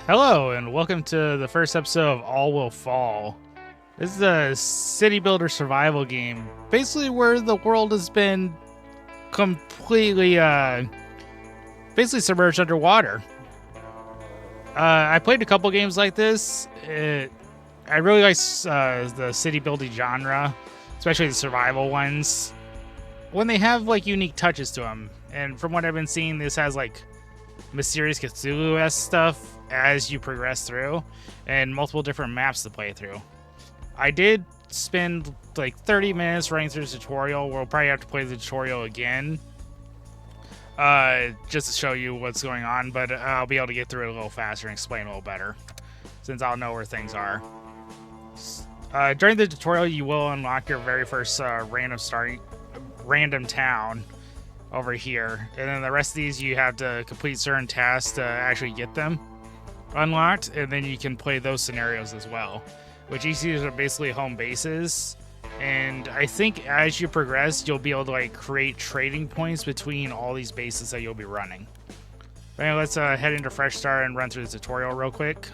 Hello, and welcome to the first episode of All Will Fall. This is a city builder survival game, basically where the world has been completely, basically submerged underwater. I played a couple games like this. I really like the city building genre, especially the survival ones, when they have like unique touches to them. And from what I've been seeing, this has like mysterious Cthulhu-esque stuff as you progress through, and multiple different maps to play through. I did spend like 30 minutes running through the tutorial. We'll probably have to play the tutorial again, just to show you what's going on, but I'll be able to get through it a little faster and explain a little better, since I'll know where things are. During the tutorial, you will unlock your very first random town over here, and then the rest of these you have to complete certain tasks to actually get them unlocked, and then you can play those scenarios as well, which each of these are basically home bases. And I think as you progress, you'll be able to like create trading points between all these bases that you'll be running. But anyway, let's head into Fresh Start and run through the tutorial real quick.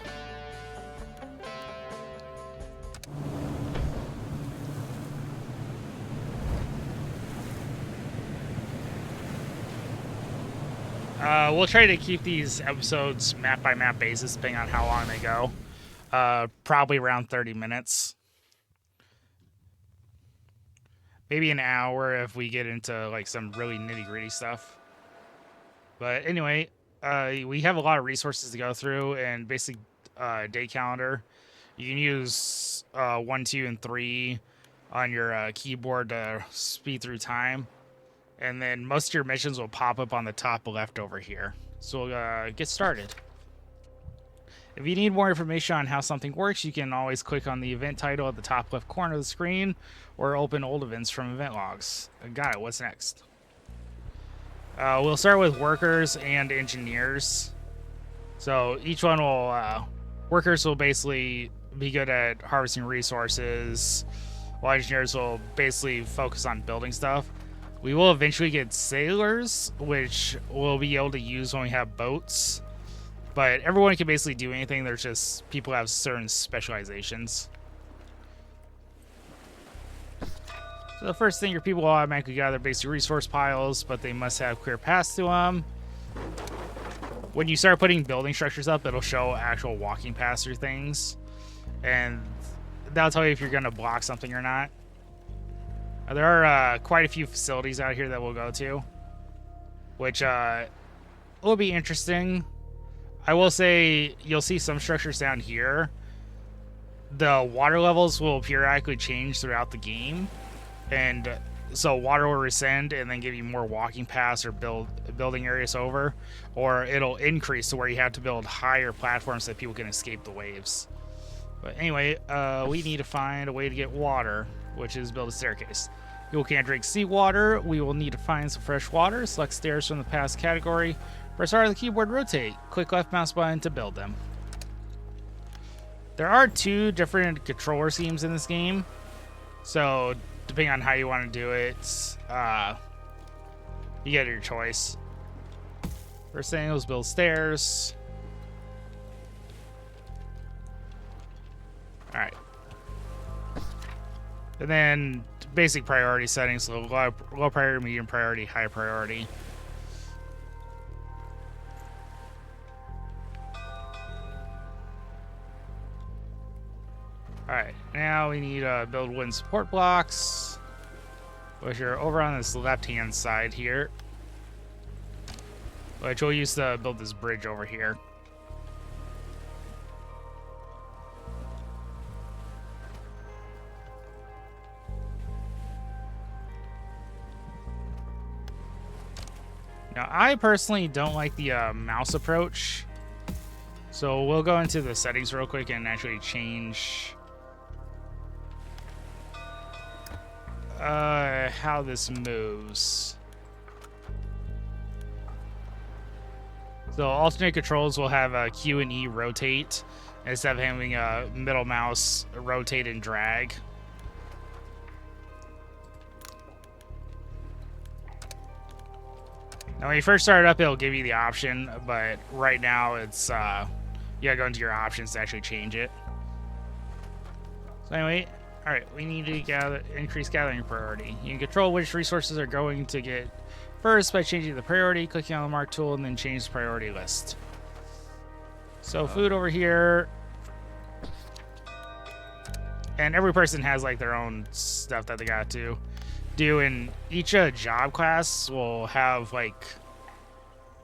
We'll try to keep these episodes map by map basis, depending on how long they go. Probably around 30 minutes. Maybe an hour if we get into like some really nitty gritty stuff. But anyway, we have a lot of resources to go through, and basic day calendar. You can use 1, 2, and 3 on your keyboard to speed through time. And then most of your missions will pop up on the top left over here. So we'll get started. If you need more information on how something works, you can always click on the event title at the top left corner of the screen, or open old events from event logs. Got it, what's next? We'll start with workers and engineers. So each one will, workers will basically be good at harvesting resources, while engineers will basically focus on building stuff. We will eventually get sailors, which we'll be able to use when we have boats. But everyone can basically do anything. There's just people have certain specializations. So the first thing, your people will automatically gather basic resource piles, but they must have clear paths to them. When you start putting building structures up, it'll show actual walking paths through things. And that'll tell you if you're going to block something or not. There are quite a few facilities out here that we'll go to, which will be interesting. I will say you'll see some structures down here. The water levels will periodically change throughout the game, and so water will rescind and then give you more walking paths or building areas over, or it'll increase to where you have to build higher platforms so that people can escape the waves. But anyway, we need to find a way to get water, which is build a staircase. People can't drink seawater. We will need to find some fresh water. Select stairs from the past category. Press R on the keyboard, rotate. Click left mouse button to build them. There are 2 different controller schemes in this game, so depending on how you want to do it, you get your choice. First thing is build stairs. All right. And then basic priority settings, so low priority, medium priority, high priority. Alright, now we need to build wooden support blocks, which are over on this left-hand side here, which we'll use to build this bridge over here. Now, I personally don't like the mouse approach, so we'll go into the settings real quick and actually change how this moves. So alternate controls will have a Q and E rotate instead of having a middle mouse rotate and drag. Now, when you first start it up, it'll give you the option, but right now it's You gotta go into your options to actually change it. So anyway, all right, we need to increase gathering priority. You can control which resources are going to get first by changing the priority, clicking on the mark tool, and then change the priority list. So food over here. And every person has like their own stuff that they got to do, and each job class will have like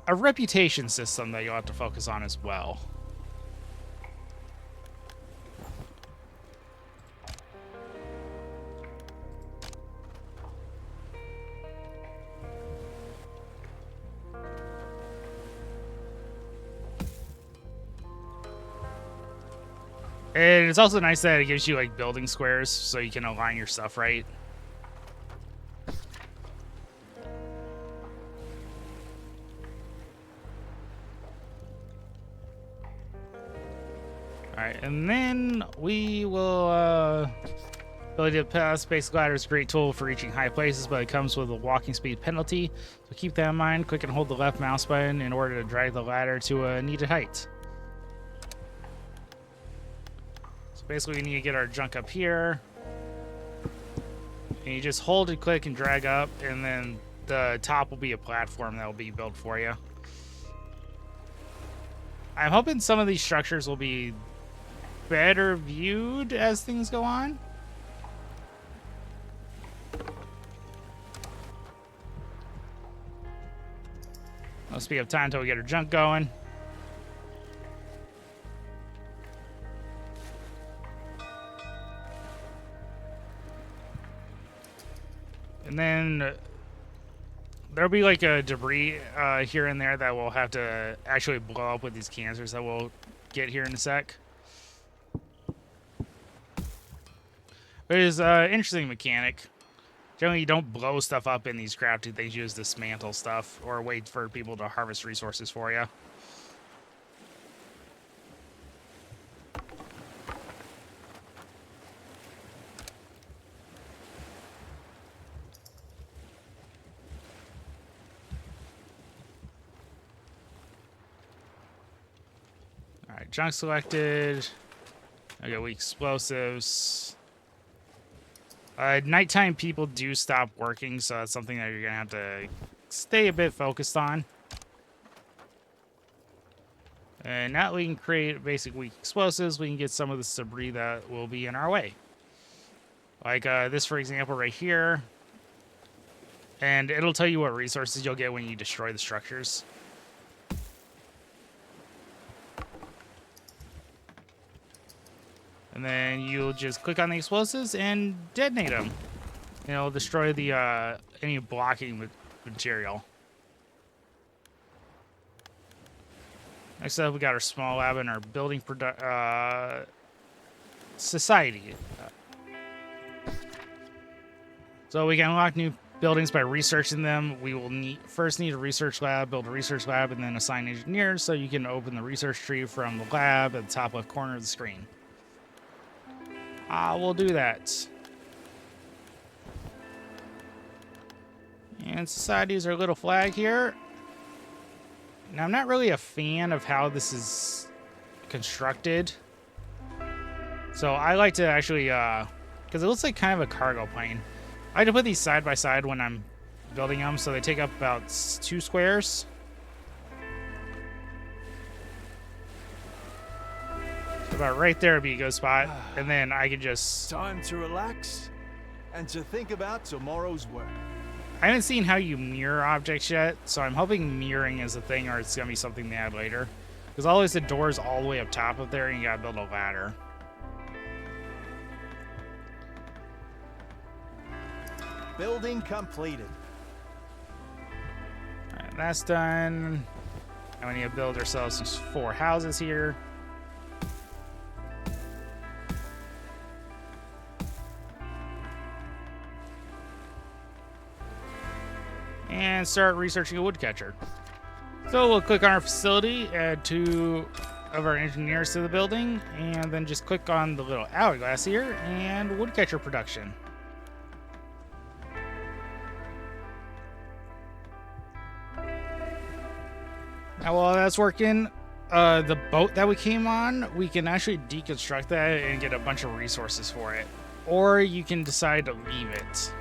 a reputation system that you'll have to focus on as well. And it's also nice that it gives you like building squares so you can align your stuff right. Alright, and then we will ability to pass. Basic ladder is a great tool for reaching high places, but it comes with a walking speed penalty. So keep that in mind. Click and hold the left mouse button in order to drag the ladder to a needed height. Basically, we need to get our junk up here. And you just hold and click and drag up, and then the top will be a platform that will be built for you. I'm hoping some of these structures will be better viewed as things go on. I'll speed up time until we get our junk going. And then there'll be like a debris here and there that we'll have to actually blow up with these canisters that we'll get here in a sec. But it is an interesting mechanic. Generally, you don't blow stuff up in these crafting things. You just dismantle stuff or wait for people to harvest resources for you. Alright, junk selected. I got weak explosives. Nighttime people do stop working, so that's something that you're going to have to stay a bit focused on. And now we can create basic weak explosives. We can get some of the debris that will be in our way. Like this, for example, right here. And it'll tell you what resources you'll get when you destroy the structures. And then you'll just click on the explosives and detonate them. It'll destroy the any blocking material. Next up, we got our small lab and our building society. So we can unlock new buildings by researching them. We will first need a research lab, build a research lab, and then assign engineers so you can open the research tree from the lab at the top left corner of the screen. We'll do that. And society is our little flag here. Now, I'm not really a fan of how this is constructed. So I like to actually, because it looks like kind of a cargo plane. I like to put these side by side when I'm building them, so they take up about 2 squares. About right there would be a good spot, and then I can just... Time to relax and to think about tomorrow's work. I haven't seen how you mirror objects yet, so I'm hoping mirroring is a thing, or it's going to be something they add later. Because always the door's all the way up top of there, and you got to build a ladder. Building completed. Alright, that's done. And we need to build ourselves some 4 houses here. And start researching a woodcatcher. So we'll click on our facility, add 2 of our engineers to the building, and then just click on the little hourglass here and woodcatcher production. Now while that's working, the boat that we came on, we can actually deconstruct that and get a bunch of resources for it. Or you can decide to leave it.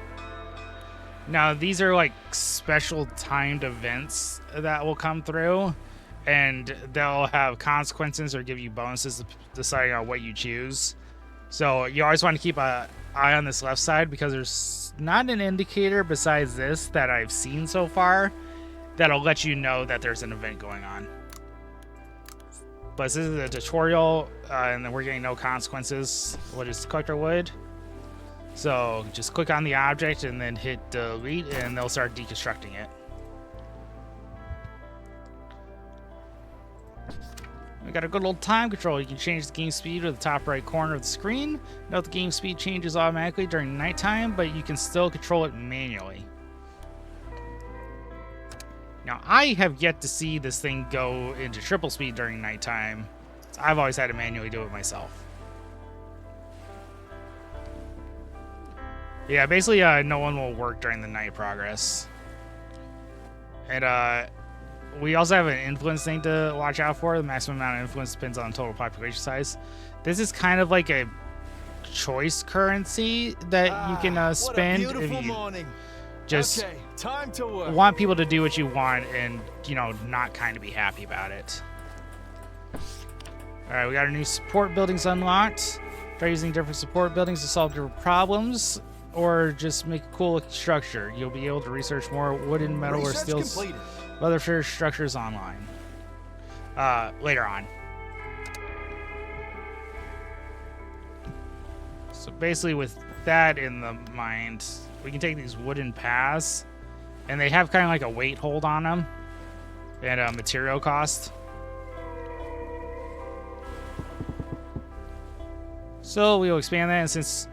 Now, these are like special timed events that will come through, and they'll have consequences or give you bonuses deciding on what you choose. So you always want to keep an eye on this left side, because there's not an indicator besides this that I've seen so far that'll let you know that there's an event going on. But this is a tutorial, and then we're getting no consequences. We'll just collect our wood. So just click on the object and then hit delete, and they'll start deconstructing it. We got a good old time control. You can change the game speed to the top right corner of the screen. Note the game speed changes automatically during nighttime, but you can still control it manually. Now, I have yet to see this thing go into triple speed during nighttime. I've always had to manually do it myself. Yeah, basically, no one will work during the night progress. And, we also have an influence thing to watch out for. The maximum amount of influence depends on total population size. This is kind of like a choice currency that you can spend if you just time to work. want people to do what you want and, you know, not kind of be happy about it. All right, we got our new support buildings unlocked. Try using different support buildings to solve different problems, or just make a cool structure. You'll be able to research more wooden, metal, or steel other structures online later on. So basically, with that in the mind, we can take these wooden paths, and they have kind of like a weight hold on them and a material cost. So we will expand that, and since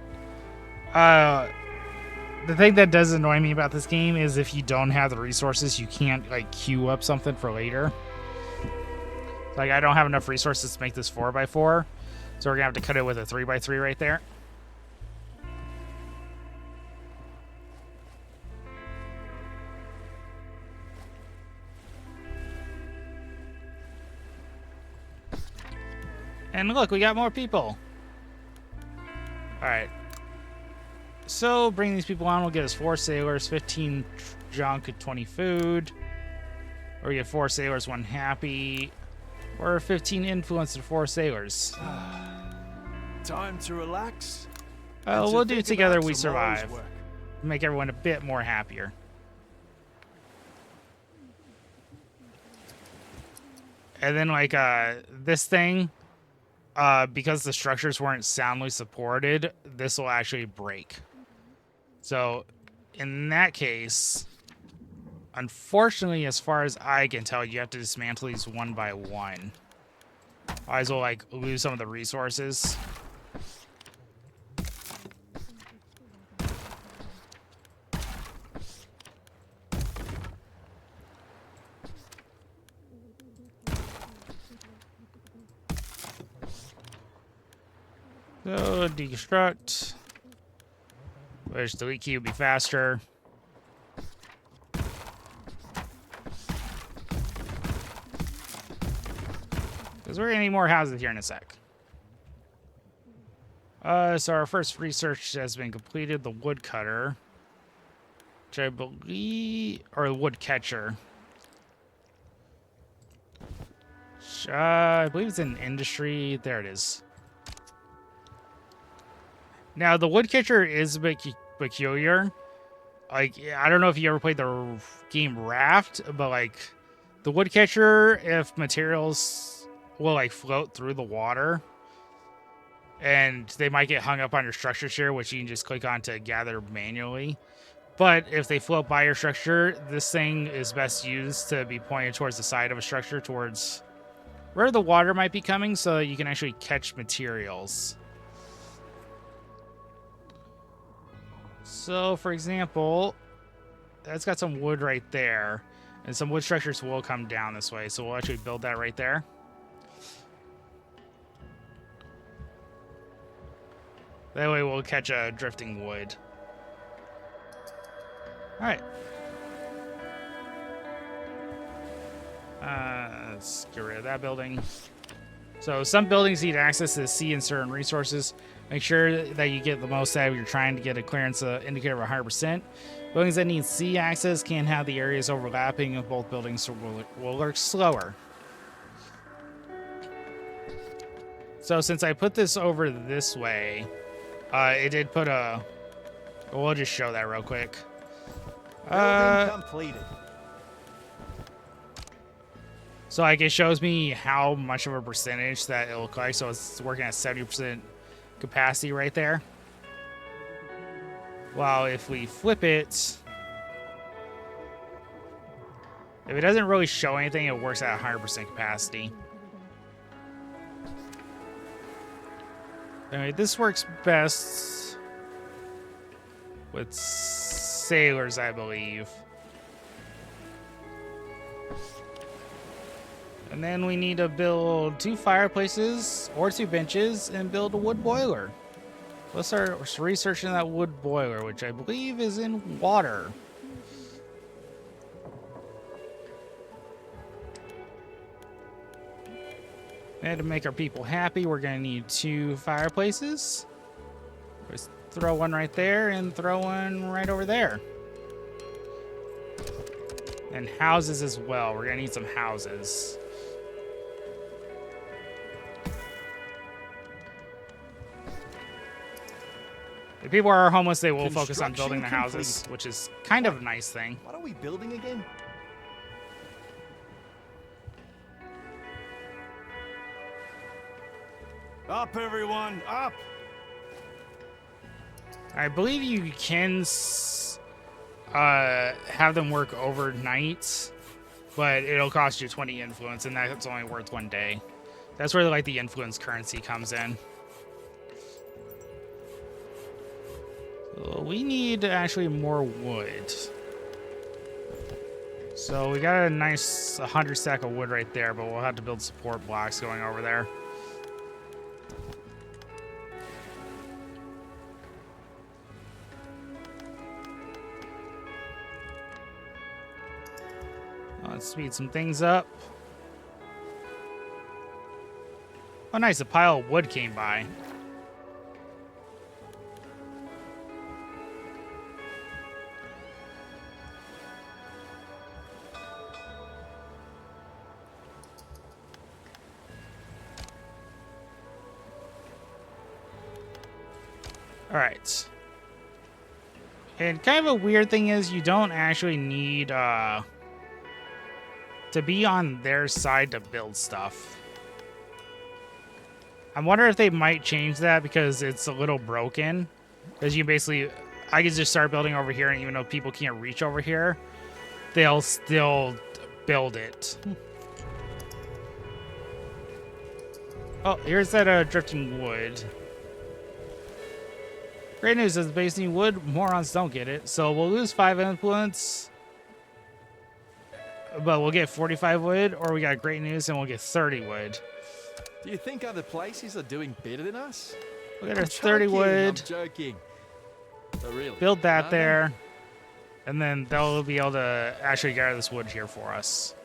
the thing that does annoy me about this game is if you don't have the resources, you can't like queue up something for later. Like, I don't have enough resources to make this 4x4, so we're gonna have to cut it with a 3x3 right there. And look, we got more people. All right. So bringing these people on will get us 4 sailors, 15 junk, and 20 food. Or we get 4 sailors, 1 happy. Or 15 influence and 4 sailors. Time to relax. We'll do Together We Survive. Make everyone a bit more happier. And then like this thing, because the structures weren't soundly supported, this will actually break. So in that case, unfortunately, as far as I can tell, you have to dismantle these one by one. Otherwise we'll like lose some of the resources. So deconstruct. Which delete key would be faster. Because we're gonna need more houses here in a sec. So our first research has been completed. The woodcutter, which I believe, or the woodcatcher. I believe it's in industry. There it is. Now, the woodcatcher is a bit peculiar. Like, I don't know if you ever played the game Raft, but, like, the woodcatcher, if materials will, like, float through the water, and they might get hung up on your structure share, which you can just click on to gather manually. But if they float by your structure, this thing is best used to be pointed towards the side of a structure, towards where the water might be coming, so that you can actually catch materials. So, for example, that's got some wood right there, and some wood structures will come down this way, so we'll actually build that right there. That way we'll catch a drifting wood. Alright. Let's get rid of that building. So some buildings need access to the sea and certain resources. Make sure that you get the most out of your trying to get a clearance indicator of 100%. Buildings that need sea access can't have the areas overlapping of both buildings, so will work slower. So since I put this over this way, it did put a... We'll just show that real quick. Building completed. So like it shows me how much of a percentage that it'll look like. So it's working at 70% capacity right there. While if we flip it, if it doesn't really show anything, it works at 100% capacity. Anyway, this works best with sailors, I believe. And then we need to build 2 fireplaces or 2 benches and build a wood boiler. Let's start researching that wood boiler, which I believe is in water. And to make our people happy, we're going to need 2 fireplaces. Just throw one right there and throw one right over there. And houses as well. We're going to need some houses. If people are homeless, they will focus on building the houses, which is kind of a nice thing. What are we building again? Up, everyone, up! I believe you can have them work overnight, but it'll cost you 20 influence, and that's only worth 1 day. That's where like the influence currency comes in. So we need actually more wood. So we got a nice 100 stack of wood right there, but we'll have to build support blocks going over there. Let's speed some things up. Oh, nice. A pile of wood came by. All right. And kind of a weird thing is you don't actually need to be on their side to build stuff. I wonder if they might change that because it's a little broken. Because you basically, I can just start building over here, and even though people can't reach over here, they'll still build it. Oh, here's that drifting wood. Great news is base need wood, morons don't get it. So we'll lose 5 influence, but we'll get 45 wood, or we got great news and we'll get 30 wood. Do you think other places are doing better than us? We'll get our 30 wood. I'm joking. Oh, really? Build that there, and then they'll be able to actually gather this wood here for us.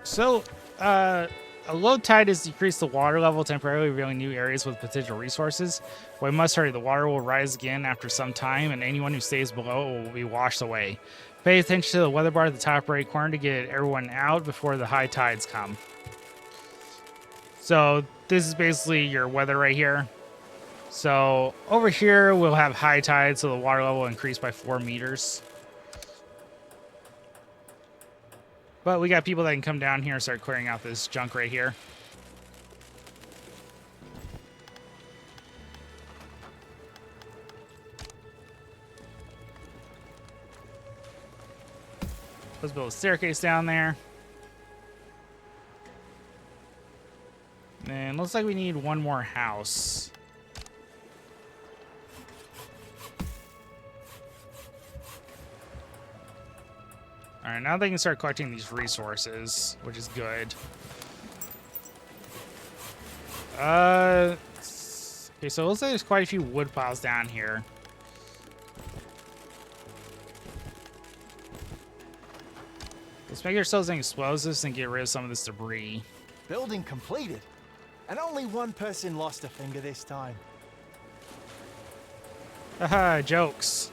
So, a low tide has decreased the water level temporarily, revealing new areas with potential resources. We must hurry. The water will rise again after some time, and anyone who stays below will be washed away. Pay attention to the weather bar at the top right corner to get everyone out before the high tides come. So this is basically your weather right here. So over here we'll have high tide, so the water level will increase by 4 meters. But we got people that can come down here and start clearing out this junk right here. Let's build a staircase down there. And looks like we need one more house. Alright, now they can start collecting these resources, which is good. Okay, so it looks like there's quite a few wood piles down here. Let's make ourselves some explosives and get rid of some of this debris. Building completed. And only one person lost a finger this time. Haha, jokes.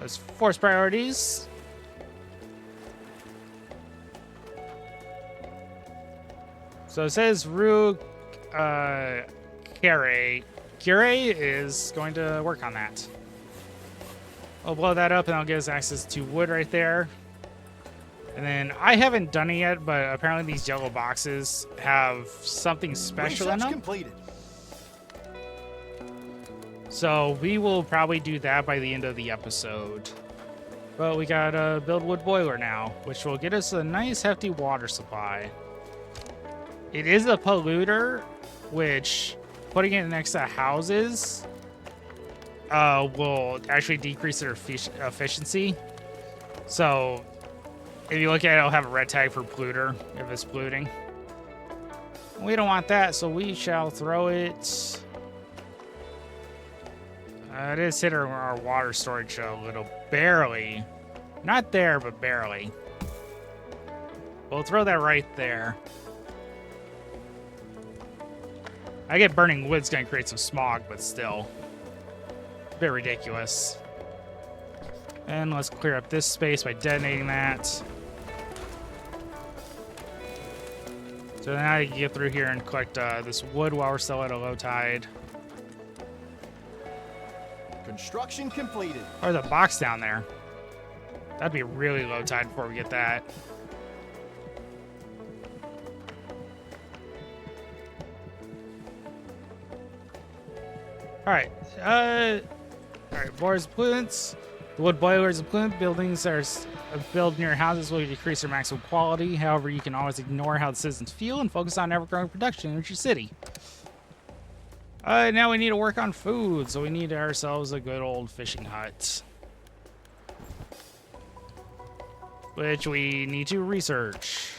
Let's force priorities. So it says Rue Kure is going to work on that. I'll blow that up and I'll give us access to wood right there. And then I haven't done it yet, but apparently these yellow boxes have something special in Research them. completed. So we will probably do that by the end of the episode. But we got a build wood boiler now, which will get us a nice hefty water supply. It is a polluter, which putting it next to houses will actually decrease their efficiency. So if you look at it, it'll have a red tag for polluter if it's polluting. We don't want that, so we shall throw it. It is hit our water storage a little, barely. Not there, but barely. We'll throw that right there. I get burning wood's gonna create some smog, but still. A bit ridiculous. And let's clear up this space by detonating that. So now you can get through here and collect this wood while we're still at a low tide. Construction completed. Or the box down there. That'd be really low tide before we get that. Alright. Alright, boilers and pollutants. The wood boilers and pollutant buildings are built near houses will decrease their maximum quality. However, you can always ignore how the citizens feel and focus on ever-growing production in your city. Now we need to work on food, so we need ourselves a good old fishing hut. Which we need to research.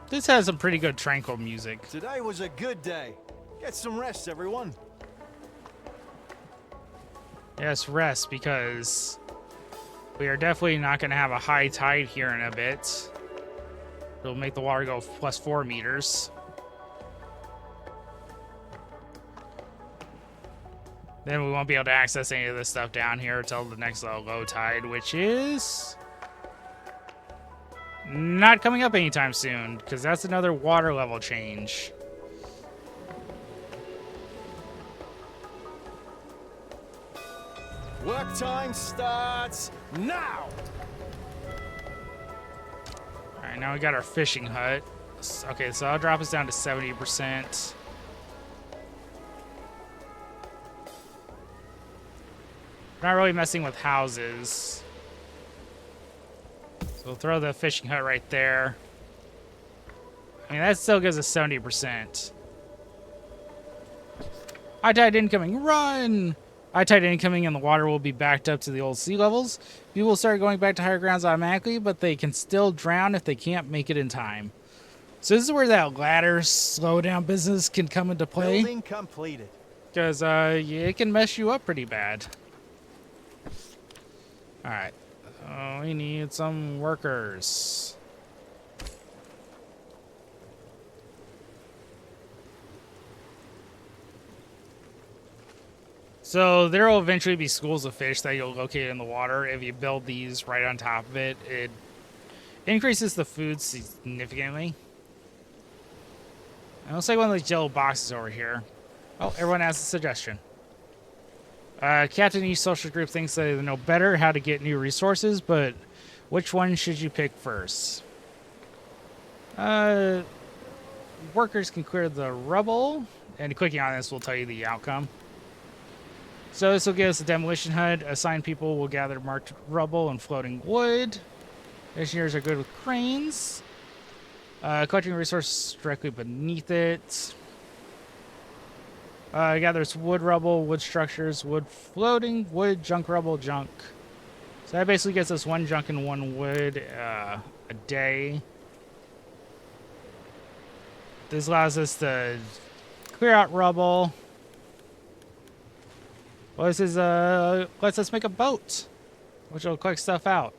This has some pretty good tranquil music. Today was a good day. Get some rest, everyone. Yes, rest, because we are definitely not going to have a high tide here in a bit. It'll make the water go plus 4 meters. Then we won't be able to access any of this stuff down here until the next low tide, which is not coming up anytime soon, because that's another water level change. Work time starts now. All right, now we got our fishing hut. Okay, so I'll drop us down to 70%. Not really messing with houses. So we'll throw the fishing hut right there. I mean, that still gives us 70%. High tide incoming, run! High tide incoming and the water will be backed up to the old sea levels. People will start going back to higher grounds automatically, but they can still drown if they can't make it in time. So this is where that ladder slowdown business can come into play. Building completed. Because it can mess you up pretty bad. Alright. We need some workers. So there will eventually be schools of fish that you'll locate in the water. If you build these right on top of it, it increases the food significantly. It looks like one of those yellow boxes over here. Oh, everyone has a suggestion. Captain East Social Group thinks they know better how to get new resources, but which one should you pick first? Workers can clear the rubble, and clicking on this will tell you the outcome. So this will give us a demolition hut. Assigned people will gather marked rubble and floating wood. Engineers are good with cranes. Collecting resources directly beneath it. Gathers wood rubble, wood structures, wood floating, wood, junk rubble, junk. So that basically gets us 1 junk and 1 wood a day. This allows us to clear out rubble. Well, this is lets us make a boat, which will collect stuff out.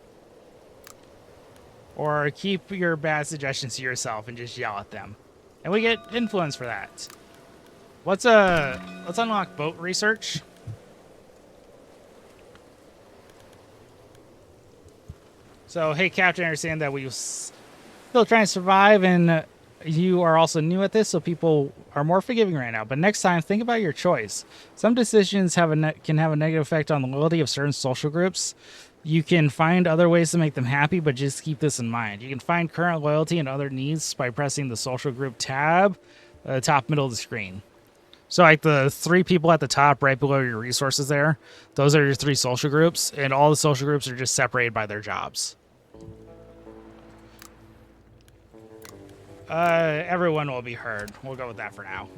Or keep your bad suggestions to yourself and just yell at them, and we get influence for that. Let's unlock boat research. So, hey, Captain, I understand that we still trying to survive, and you are also new at this, so people are more forgiving right now. But next time, think about your choice. Some decisions can have a negative effect on the loyalty of certain social groups. You can find other ways to make them happy, but just keep this in mind. You can find current loyalty and other needs by pressing the social group tab at the top middle of the screen. So like the 3 people at the top right below your resources there, those are your 3 social groups, and all the social groups are just separated by their jobs. Everyone will be heard. We'll go with that for now.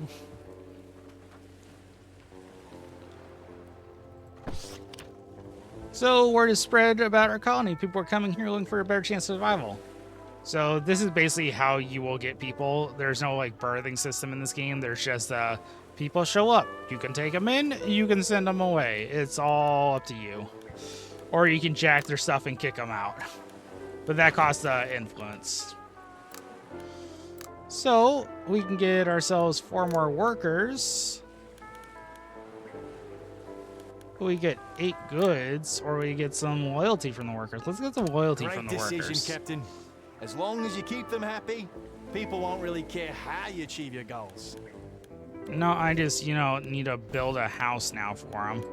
So word is spread about our colony. People are coming here looking for a better chance of survival. So this is basically how you will get people. There's no like birthing system in this game. There's just people show up. You can take them in, you can send them away. It's all up to you. Or you can jack their stuff and kick them out. But that costs influence. So we can get ourselves 4 more workers. We get 8 goods, or we get some loyalty from the workers. Let's get some loyalty from the workers. Great decision, Captain. As long as you keep them happy, people won't really care how you achieve your goals. No, I just, need to build a house now for them.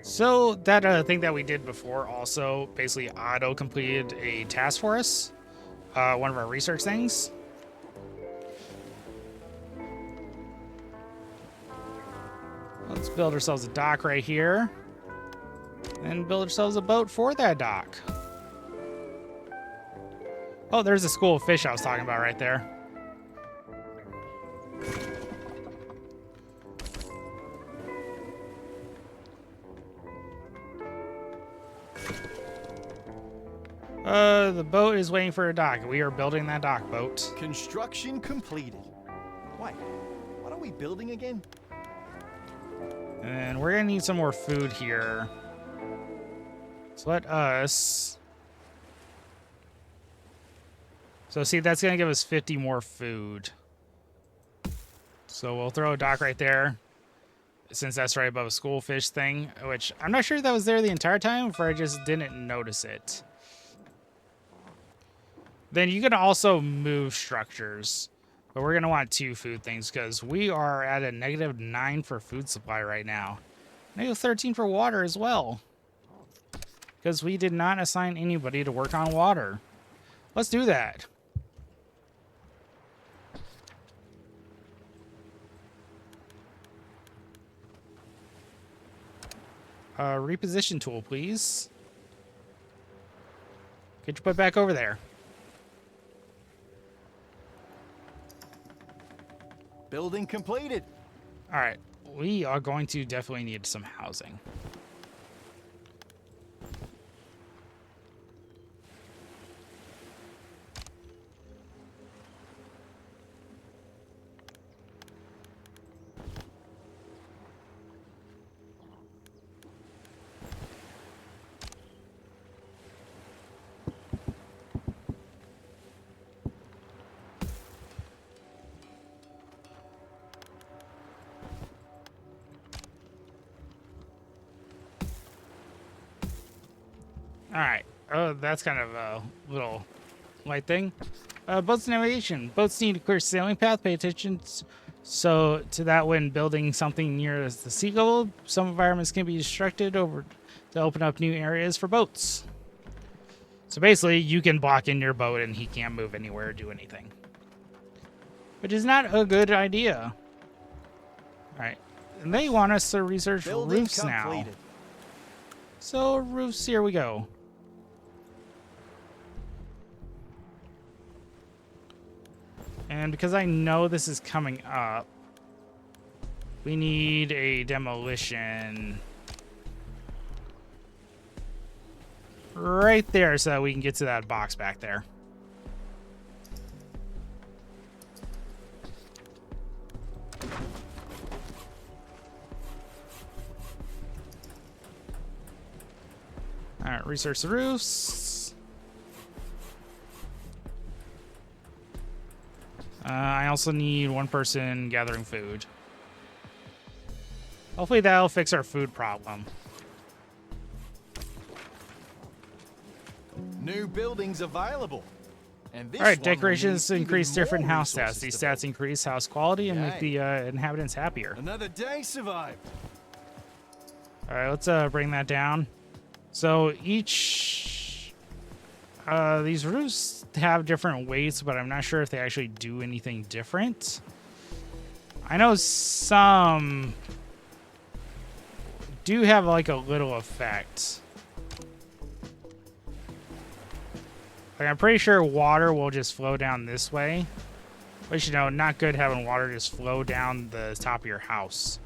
So that thing that we did before also basically auto-completed a task for us. One of our research things. Let's build ourselves a dock right here. And build ourselves a boat for that dock. Oh, there's the school of fish I was talking about right there. The boat is waiting for a dock. We are building that dock boat. Construction completed. Wait, what are we building again? And we're gonna need some more food here. So let us... So see, that's gonna give us 50 more food. So we'll throw a dock right there, since that's right above a school fish thing, which I'm not sure that was there the entire time, or I just didn't notice it. Then you can also move structures, but we're going to want 2 food things because we are at a -9 for food supply right now. -13 for water as well, because we did not assign anybody to work on water. Let's do that. Reposition tool, please. Could you put back over there? Building completed. All right, we are going to definitely need some housing. All right. Oh, that's kind of a little light thing. Boats navigation. Boats need a clear sailing path. Pay attention to that when building something near the sea level. Some environments can be destructed to open up new areas for boats. So basically, you can block in your boat and he can't move anywhere or do anything. Which is not a good idea. All right. And they want us to research Building roofs now. completed. So roofs, here we go. And because I know this is coming up, we need a demolition right there so that we can get to that box back there. All right, research the roofs. I also need one person gathering food. Hopefully that'll fix our food problem. New buildings available. And this All right, one will decorations need increase even different more house stats. resources These to build. stats increase house quality and make Yay. the inhabitants happier. Another day survived. All right, let's bring that down. So each these roofs have different weights, but I'm not sure if they actually do anything different. I know some do have like a little effect. Like I'm pretty sure water will just flow down this way. But you know, not good having water just flow down the top of your house.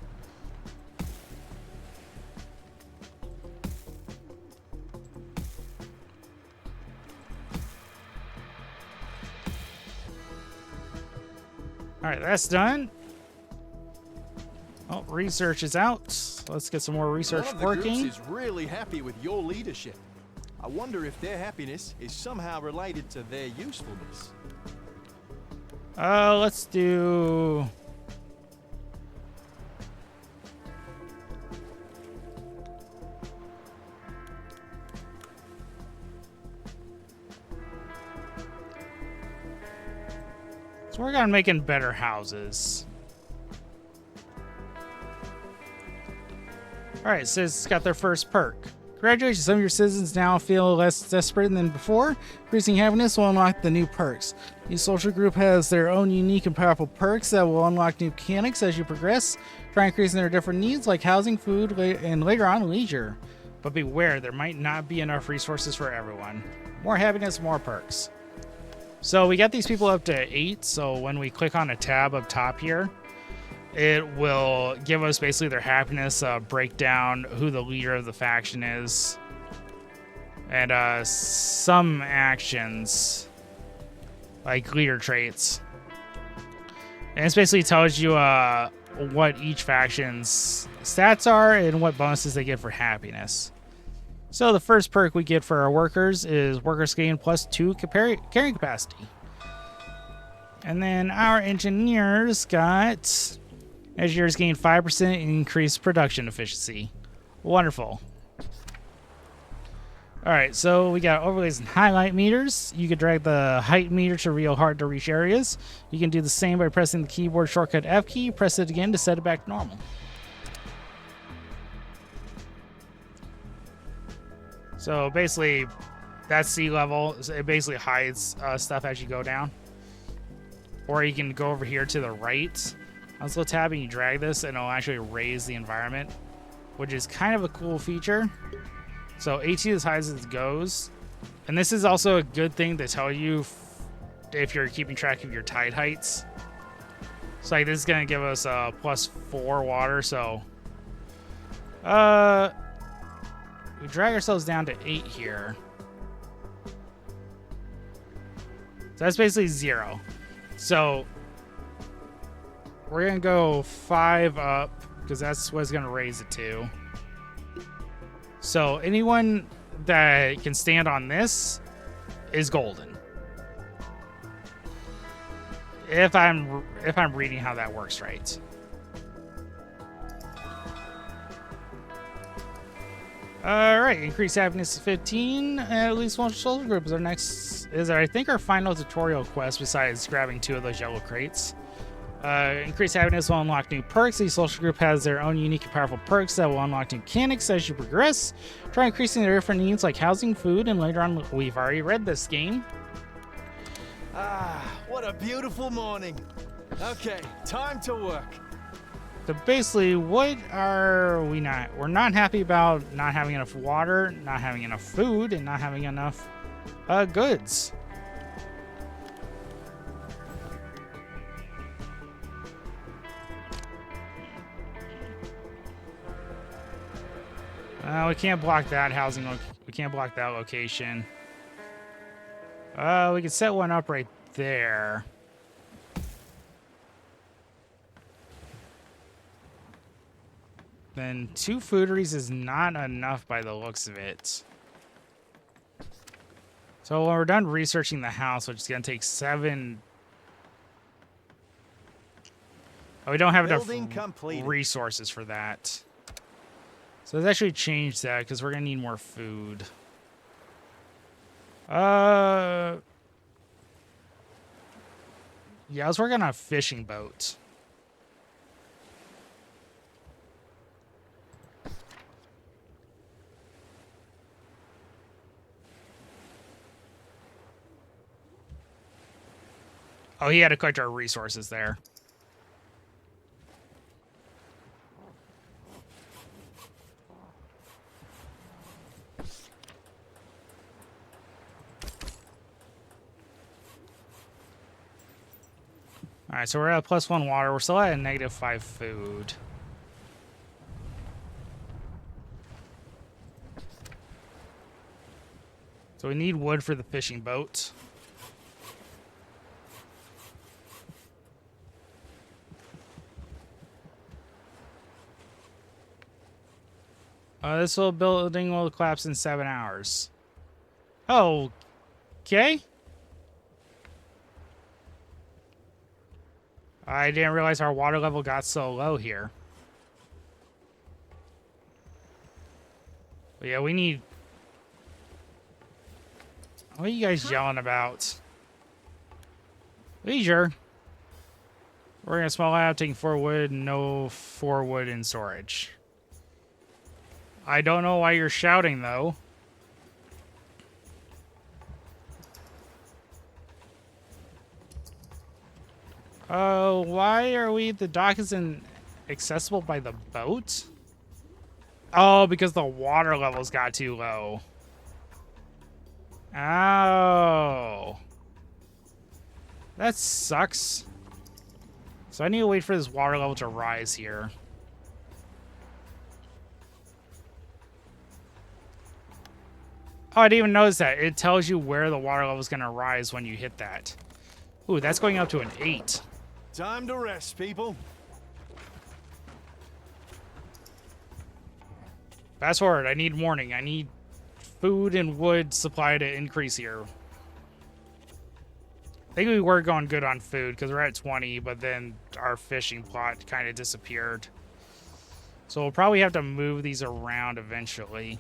All right, that's done. Oh, research is out. Let's get some more research One of the working. groups is really happy with your leadership. I wonder if their happiness is somehow related to their usefulness. Let's do. Let's work on making better houses. All right, so it's got their first perk. Congratulations, some of your citizens now feel less desperate than before. Increasing happiness will unlock the new perks. Each social group has their own unique and powerful perks that will unlock new mechanics as you progress. Try increasing their different needs like housing, food, and later on leisure. But beware, there might not be enough resources for everyone. More happiness, more perks. So we got these people up to 8, so when we click on a tab up top here, it will give us basically their happiness breakdown, who the leader of the faction is, and some actions, like leader traits. And it basically tells you what each faction's stats are and what bonuses they get for happiness. So the first perk we get for our workers is workers gain +2 carrying capacity. And then our engineers got engineers gain 5% increased production efficiency. Wonderful. All right, so we got overlays and highlight meters. You can drag the height meter to real hard to reach areas. You can do the same by pressing the keyboard shortcut F key. Press it again to set it back to normal. So basically, that's sea level. So it basically hides stuff as you go down. Or you can go over here to the right on this little tab and you drag this and it'll actually raise the environment, which is kind of a cool feature. So AT as high as it goes. And this is also a good thing to tell you if you're keeping track of your tide heights. So like this is going to give us +4 water. So we drag ourselves down to 8 here. So that's basically 0. So we're going to go 5 up because that's what's going to raise it to. So anyone that can stand on this is golden. If I'm reading how that works right. All right, increase happiness to 15. At least one social group is our next. I think our final tutorial quest besides grabbing 2 of those yellow crates. Increase happiness will unlock new perks. Each social group has their own unique and powerful perks that will unlock new mechanics as you progress. Try increasing their different needs like housing, food, and later on, we've already read this game. Ah, what a beautiful morning. Okay, time to work. So basically, what are we not? We're not happy about not having enough water, not having enough food, and not having enough goods. We can't block that housing. We can't block that location. We could set one up right there. Then 2 fooderies is not enough by the looks of it. So when we're done researching the house, which is going to take 7... Oh, we don't have enough resources for that. So let's actually change that because we're going to need more food. Yeah, let's work on a fishing boat. Oh, he had to collect our resources there. All right, so we're at +1 water. We're still at a -5 food. So we need wood for the fishing boat. This little building will collapse in 7 hours. Oh, okay. I didn't realize our water level got so low here. But yeah, we need... What are you guys yelling about? Leisure. We're gonna small out, taking 4 wood, no 4 wood in storage. I don't know why you're shouting, though. Oh, why are we... The dock isn't accessible by the boat? Oh, because the water levels got too low. Oh. That sucks. So I need to wait for this water level to rise here. Oh, I didn't even notice that. It tells you where the water level is going to rise when you hit that. Ooh, that's going up to an 8. Time to rest, people. Fast forward. I need warning. I need food and wood supply to increase here. I think we were going good on food because we're at 20, but then our fishing plot kind of disappeared. So we'll probably have to move these around eventually.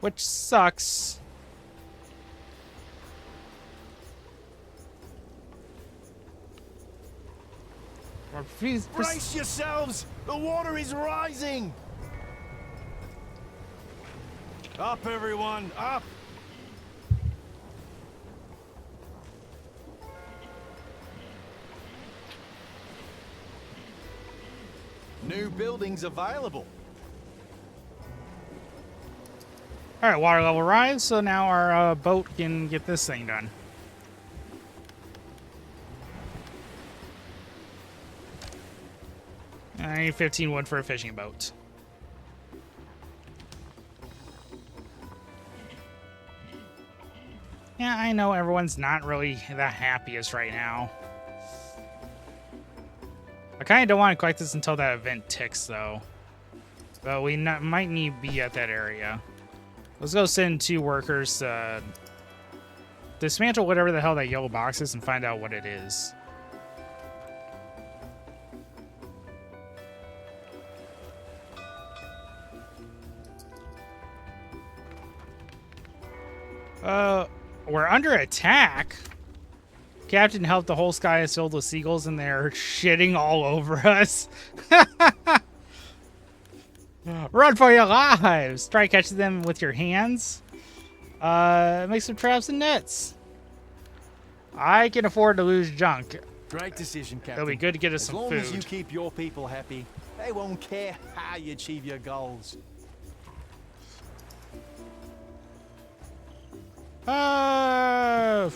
Which sucks. Brace yourselves! The water is rising! Up, everyone! Up! New buildings available. All right, water level rise, so now our boat can get this thing done. I need 15 wood for a fishing boat. Yeah, I know everyone's not really the happiest right now. I kind of don't want to collect this until that event ticks, though. But we might need to be at that area. Let's go send 2 workers to dismantle whatever the hell that yellow box is and find out what it is. We're under attack. Captain helped. The whole sky is filled with seagulls and they're shitting all over us. Run for your lives. Try catching them with your hands. Make some traps and nets. I can afford to lose junk. Great decision, Captain. It'll be good to get us As some long food. as you keep your people happy, they won't care how you achieve your goals. Alright,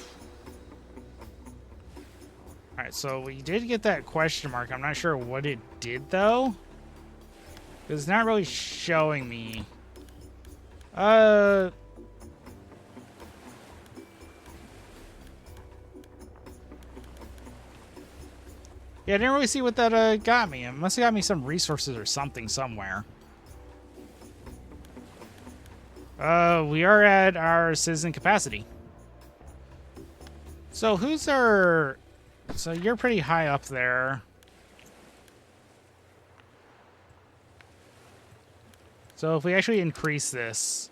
so we did get that question mark. I'm not sure what it did, though. It's not really showing me. Yeah, I didn't really see what that got me. It must have got me some resources or something somewhere. We are at our citizen capacity. So who's our... So you're pretty high up there. So if we actually increase this,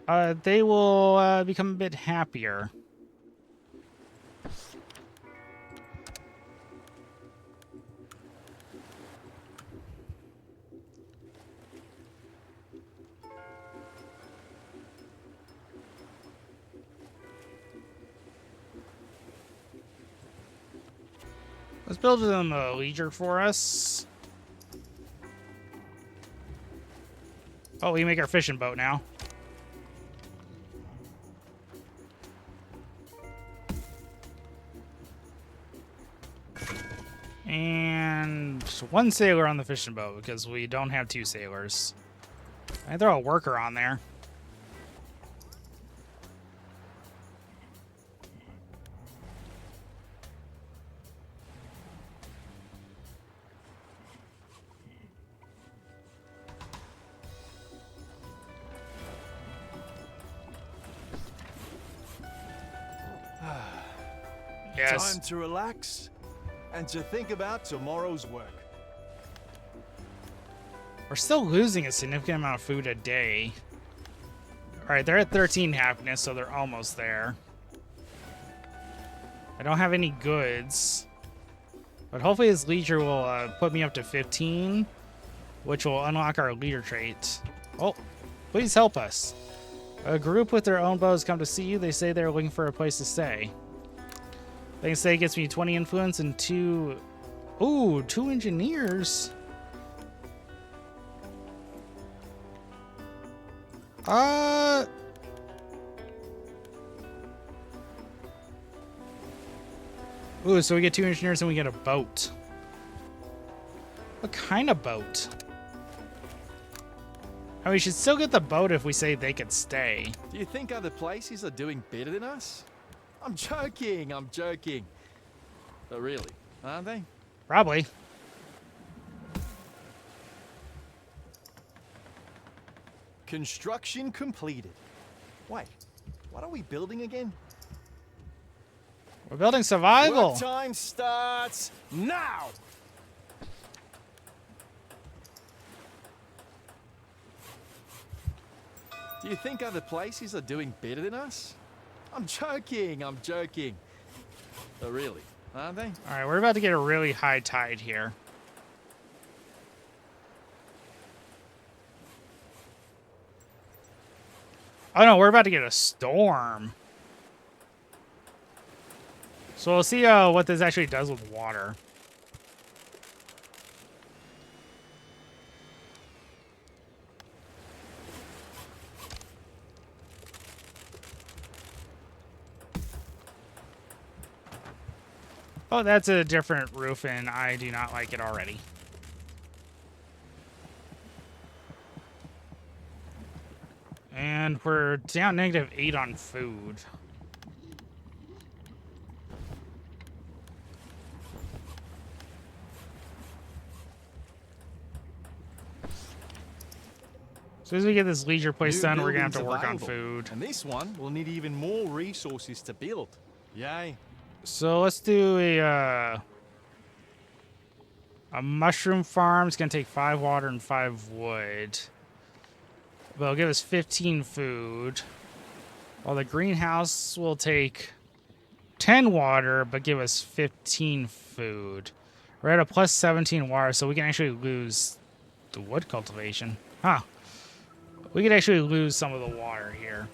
they will become a bit happier. Let's build them a leisure for us. Oh, we make our fishing boat now. And one sailor on the fishing boat because we don't have two sailors. I throw a worker on there. Yes. Time to relax and to think about tomorrow's work. We're still losing a significant amount of food a day. Alright, they're at 13 happiness, so they're almost there. I don't have any goods. But hopefully his leisure will put me up to 15, which will unlock our leader trait. Oh, please help us. A group with their own bows come to see you. They say they're looking for a place to stay. They say it gets me 20 influence and 2... Ooh, 2 engineers. Ooh, so we get 2 engineers and we get a boat. What kind of boat? And we should still get the boat if we say they could stay. Do you think other places are doing better than us? I'm joking, I'm joking. But really, aren't they? Probably. Construction completed. Wait, what are we building again? We're building survival. Work time starts now! Do you think other places are doing better than us? I'm joking, I'm joking. But really, aren't they? All right, we're about to get a really high tide here. Oh no, we're about to get a storm. So we'll see what this actually does with water. Oh, that's a different roof, and I do not like it already. And we're down -8 on food. As soon as we get this leisure place New done, we're gonna have to buildings work on available. food. And this one will need even more resources to build. Yay. So let's do a mushroom farm. It's gonna take 5 water and 5 wood. But it'll give us 15 food. While the greenhouse will take 10 water, but give us 15 food. We're at a plus 17 water, so we can actually lose the wood cultivation. Huh. We could actually lose some of the water here.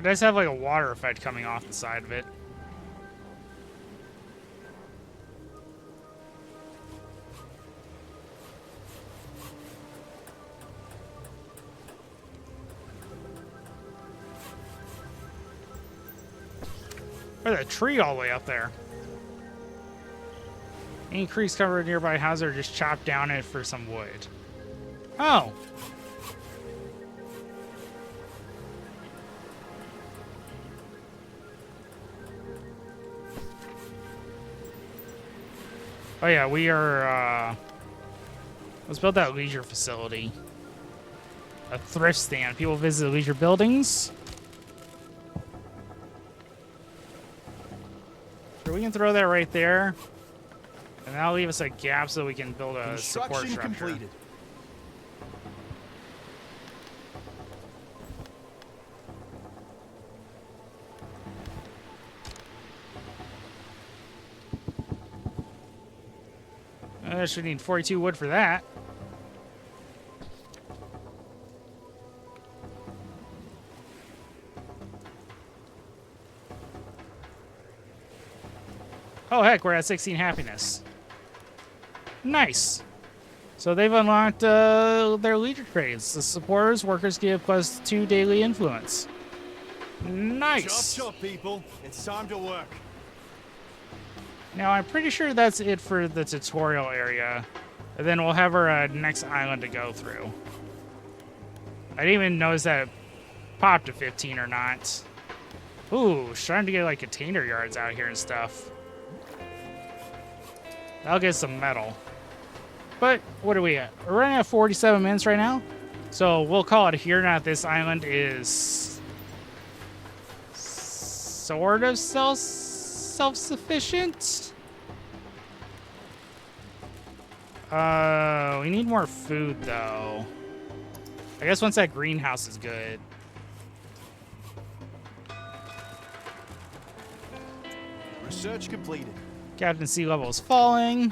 It does have like a water effect coming off the side of it. There's a tree all the way up there. Increase cover of nearby houses or just chop down it for some wood. Oh. Oh yeah, we are, let's build that leisure facility. A thrift stand. People visit leisure buildings. Sure, we can throw that right there. And that'll leave us a gap so we can build a support structure. Completed. I should need 42 wood for that. Oh heck, we're at 16 happiness. Nice. So they've unlocked their leader trades. The supporters, workers give +2 daily influence. Nice. Chop, chop, people. It's time to work. Now, I'm pretty sure that's it for the tutorial area. And then we'll have our next island to go through. I didn't even notice that it popped to 15 or not. Ooh, starting to get like container yards out here and stuff. I'll get some metal. But what are we at? We're running at 47 minutes right now. So we'll call it here. Now this island is sort of self-sufficient. We need more food though. I guess once that greenhouse is good. Research completed. Captain sea level is falling.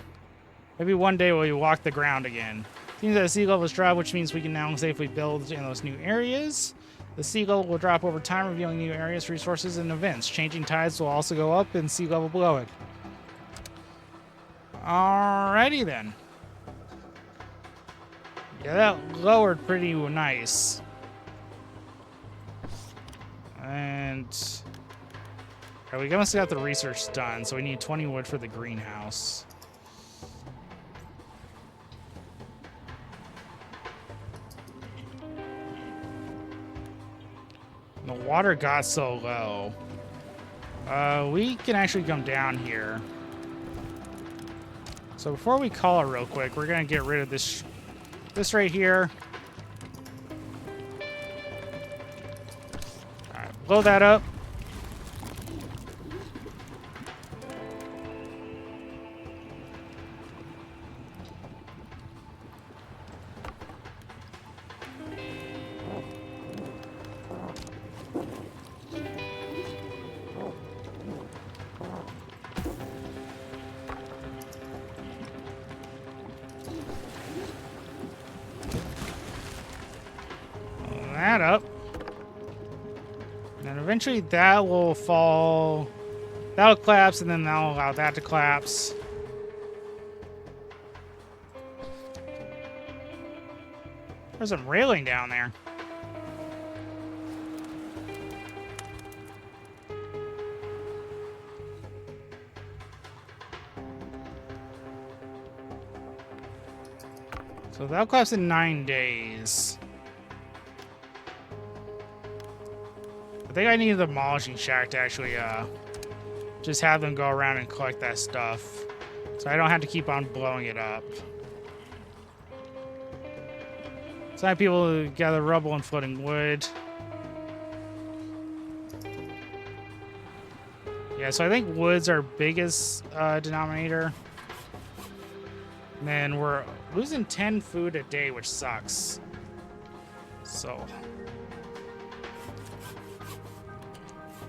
Maybe one day we'll walk the ground again. Seems that the sea level is dropped, which means we can now safely build in those new areas. The sea level will drop over time, revealing new areas, resources, and events. Changing tides will also go up and sea level below it. Alrighty then. Yeah, that lowered pretty nice. And we almost got the research done, so we need 20 wood for the greenhouse. The water got so low. We can actually come down here. So before we call it real quick, we're gonna get rid of this right here. All right, blow that up. That up. And eventually that will fall. That'll collapse, and then that'll allow that to collapse. There's some railing down there. So that'll collapse in 9 days. I think I need a demolishing shack to actually just have them go around and collect that stuff. So I don't have to keep on blowing it up. So I have people who gather rubble and floating wood. Yeah, so I think wood's our biggest denominator. And then we're losing 10 food a day, which sucks. So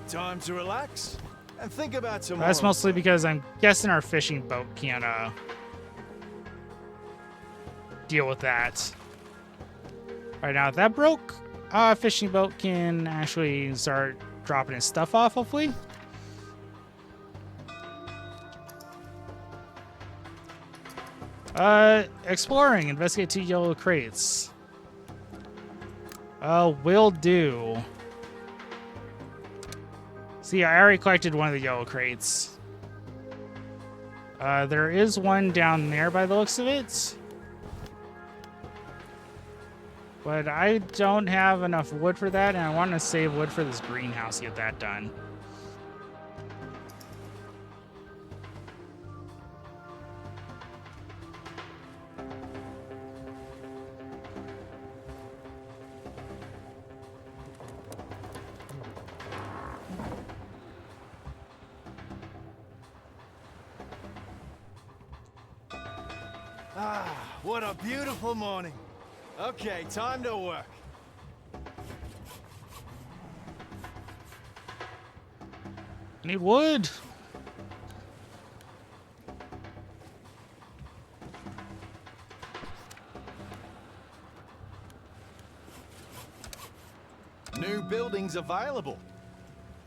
Time to relax and think about tomorrow. that's mostly because I'm guessing our fishing boat can deal with that. Right now, if that broke, fishing boat can actually start dropping his stuff off, hopefully. Exploring. Investigate 2 yellow crates. Will do. See, I already collected one of the yellow crates. There is one down there by the looks of it. But I don't have enough wood for that, and I want to save wood for this greenhouse to get that done. Ah, what a beautiful morning. Okay, time to work. I need wood. New buildings available.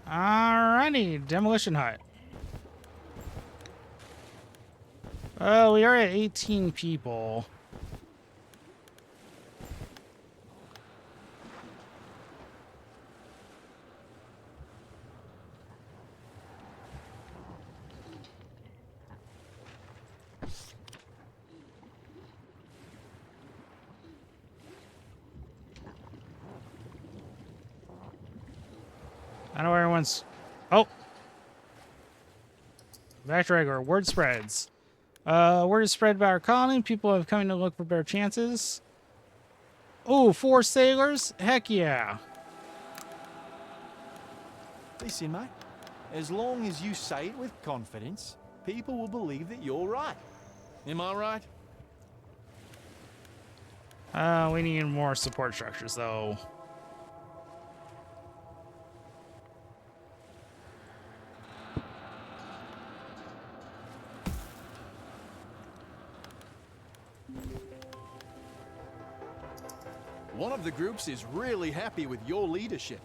Alrighty, demolition hut. We are at 18 people. I know everyone's... Oh! Backdragger, word spreads. Word is spread about our colony. People have come to look for better chances. Oh, 4 sailors? Heck yeah. Listen, mate. As long as you say it with confidence, people will believe that you're right. Am I right? We need more support structures, though. One of the groups is really happy with your leadership.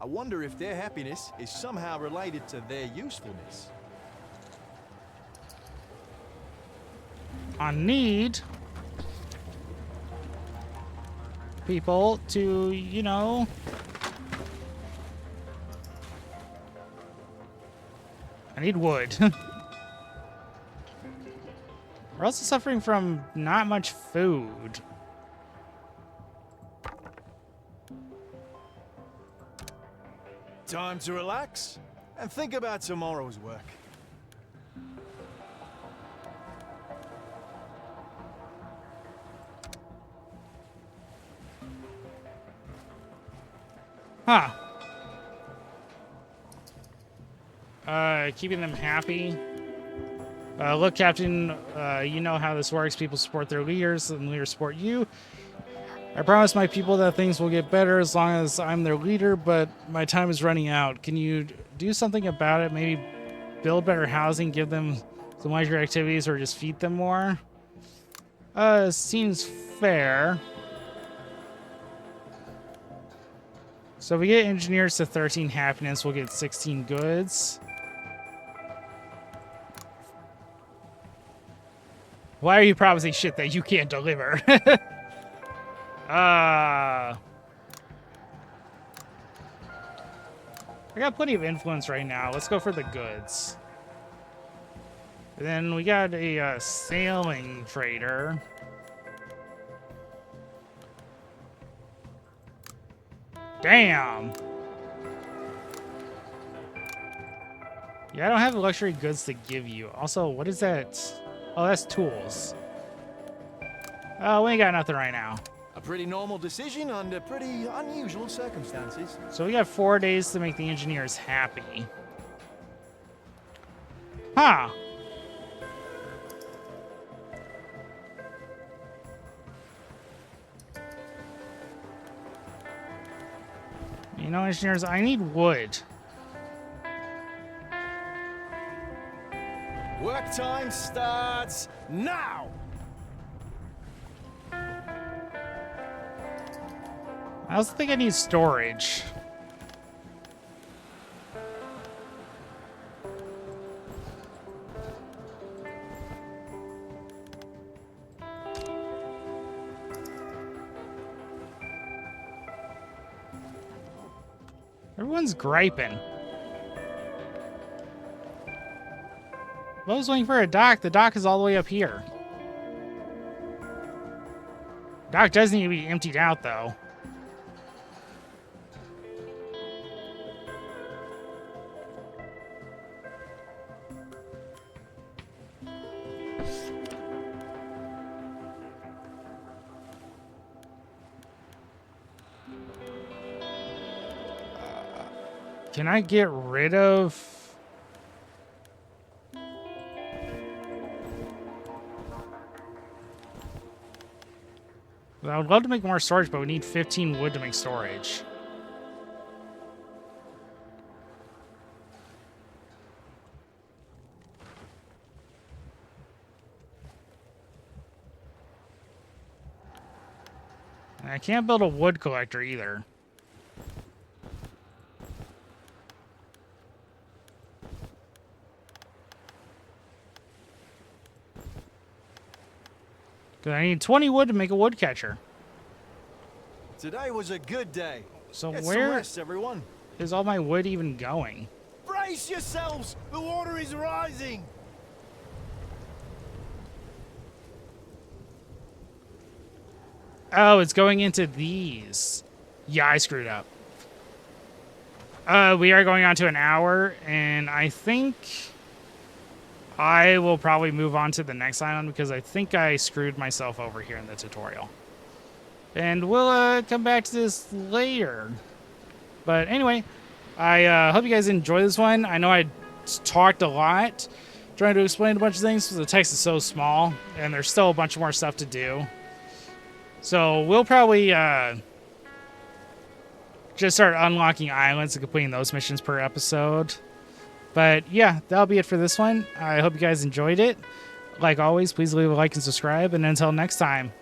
I wonder if their happiness is somehow related to their usefulness. I need people to, you know, I need wood. We're also suffering from not much food. Time to relax and think about tomorrow's work. Huh. Keeping them happy. Look, Captain, you know how this works. People support their leaders, and leaders support you. I promise my people that things will get better as long as I'm their leader, but my time is running out. Can you do something about it? Maybe build better housing, give them some leisure activities, or just feed them more? Seems fair. So if we get engineers to 13 happiness, we'll get 16 goods. Why are you promising shit that you can't deliver? I got plenty of influence right now. Let's go for the goods. And then we got a sailing trader. Damn. Yeah, I don't have luxury goods to give you. Also, what is that? Oh, that's tools. Oh, we ain't got nothing right now. A pretty normal decision under pretty unusual circumstances. So we got 4 days to make the engineers happy. Huh. You know, engineers, I need wood. Work time starts now! I also think I need storage. Everyone's griping. Lowe's waiting for a dock. The dock is all the way up here. Dock does need to be emptied out, though. Can I get rid of... I would love to make more storage, but we need 15 wood to make storage. And I can't build a wood collector either. Because I need 20 wood to make a wood catcher. Today was a good day. So Get where some rest, everyone. is all my wood even going? Brace yourselves! The water is rising! Oh, it's going into these. Yeah, I screwed up. We are going on to an hour, and I think I will probably move on to the next island because I think I screwed myself over here in the tutorial. And we'll come back to this later. But anyway, I hope you guys enjoy this one. I know I talked a lot trying to explain a bunch of things because the text is so small, and there's still a bunch more stuff to do. So we'll probably just start unlocking islands and completing those missions per episode. But yeah, that'll be it for this one. I hope you guys enjoyed it. Like always, please leave a like and subscribe. And until next time,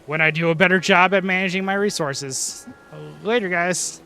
when I do a better job at managing my resources. Later, guys.